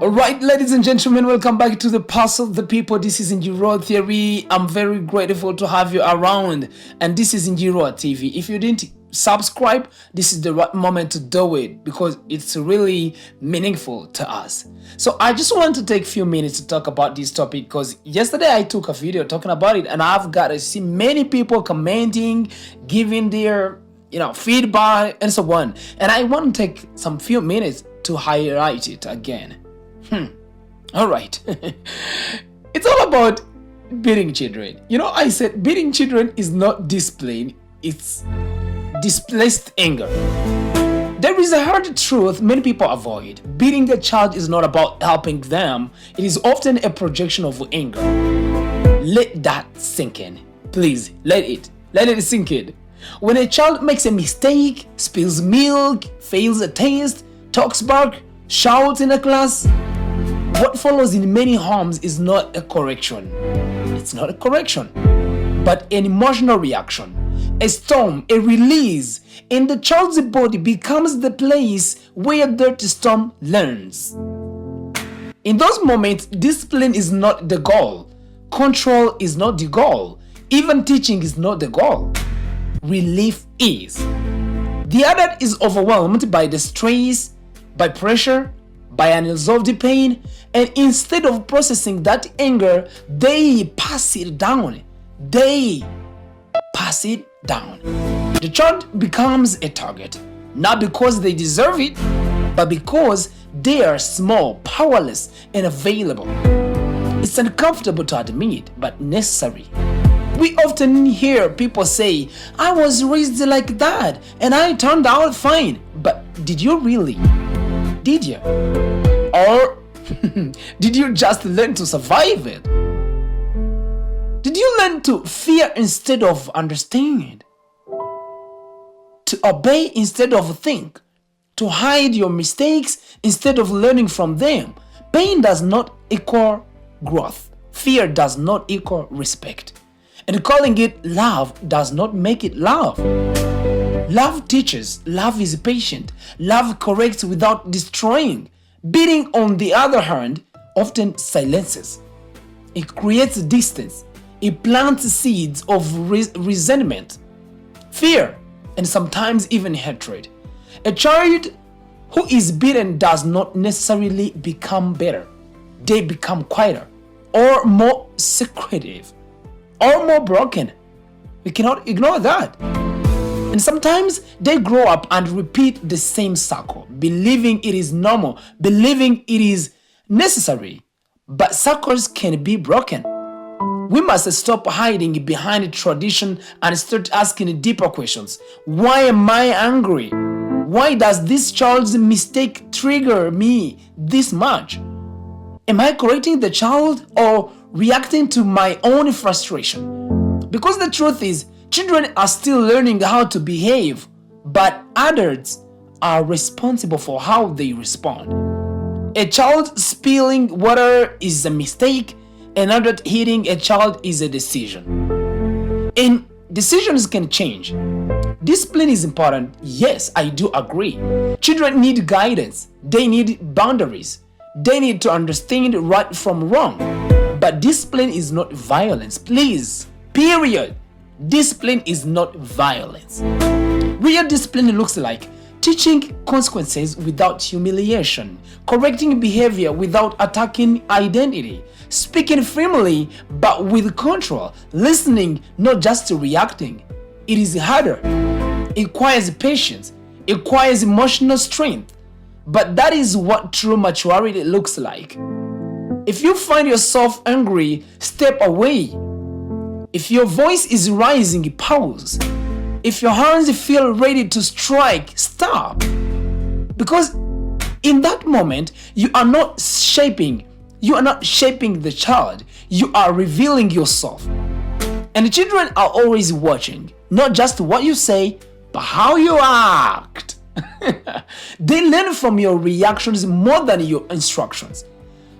Alright, ladies and gentlemen, welcome back to the Pulse of the People. This is Njiro Theory. I'm very grateful to have you around, and this is Njiro TV. If you didn't subscribe, this is the right moment to do it because it's really meaningful to us. So I just want to take a few minutes to talk about this topic because yesterday I took a video talking about it, and I've got to see many people commenting, giving their feedback and so on. And I want to take some few minutes to highlight it again. All right. It's all about beating children. I said beating children is not discipline, it's displaced anger. There is a hard truth many people avoid. Beating a child is not about helping them, it is often a projection of anger. Let that sink in. Please, let it sink in. When a child makes a mistake, spills milk, fails a test, talks back, shouts in a class, what follows in many homes is not a correction. It's not a correction, but an emotional reaction, a storm, a release, and the child's body becomes the place where that storm learns. In those moments, discipline is not the goal. Control is not the goal. Even teaching is not the goal. Relief is. The adult is overwhelmed by the stress, by pressure, by unresolved pain, and instead of processing that anger, they pass it down. The child becomes a target, not because they deserve it, but because they are small, powerless, and available. It's uncomfortable to admit, but necessary. We often hear people say, I was raised like that, and I turned out fine. But did you really? Did you? Or did you just learn to survive it? Did you learn to fear instead of understand? To obey instead of think? To hide your mistakes instead of learning from them? Pain does not equal growth. Fear does not equal respect. And calling it love does not make it love. Love teaches, love is patient, love corrects without destroying. Beating, on the other hand, often silences. It creates distance. It plants seeds of resentment, fear, and sometimes even hatred. A child who is beaten does not necessarily become better. They become quieter, or more secretive, or more broken. We cannot ignore that. And sometimes they grow up and repeat the same cycle, believing it is normal, believing it is necessary. But cycles can be broken. We must stop hiding behind tradition and start asking deeper questions. Why am I angry? Why does this child's mistake trigger me this much? Am I correcting the child or reacting to my own frustration? Because the truth is, children are still learning how to behave, but adults are responsible for how they respond. A child spilling water is a mistake, an adult hitting a child is a decision. And decisions can change. Discipline is important. Yes, I do agree. Children need guidance. They need boundaries. They need to understand right from wrong. But discipline is not violence. Please, period. Discipline is not violence. Real discipline looks like teaching consequences without humiliation, correcting behavior without attacking identity, speaking firmly but with control, listening not just reacting. It is harder. It requires patience. It requires emotional strength. But that is what true maturity looks like. If you find yourself angry, step away. If your voice is rising, pause. If your hands feel ready to strike, stop. Because in that moment, you are not shaping the child, you are revealing yourself. And children are always watching, not just what you say, but how you act. They learn from your reactions more than your instructions.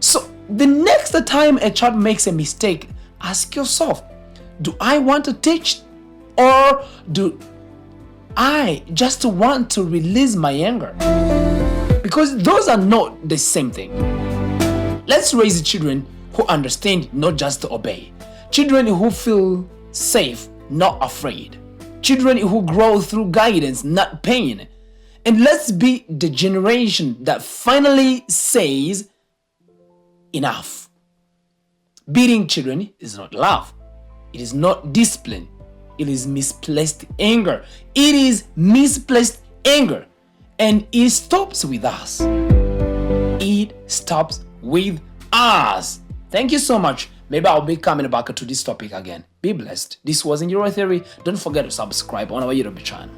So the next time a child makes a mistake, ask yourself, do I want to teach, or do I just want to release my anger? Because those are not the same thing. Let's raise children who understand, not just to obey. Children who feel safe, not afraid. Children who grow through guidance, not pain. And let's be the generation that finally says, enough. Beating children is not love. It is not discipline. It is misplaced anger. It is misplaced anger. And it stops with us. It stops with us. Thank you so much. Maybe I'll be coming back to this topic again. Be blessed. This was In Your Theory. Don't forget to subscribe on our YouTube channel.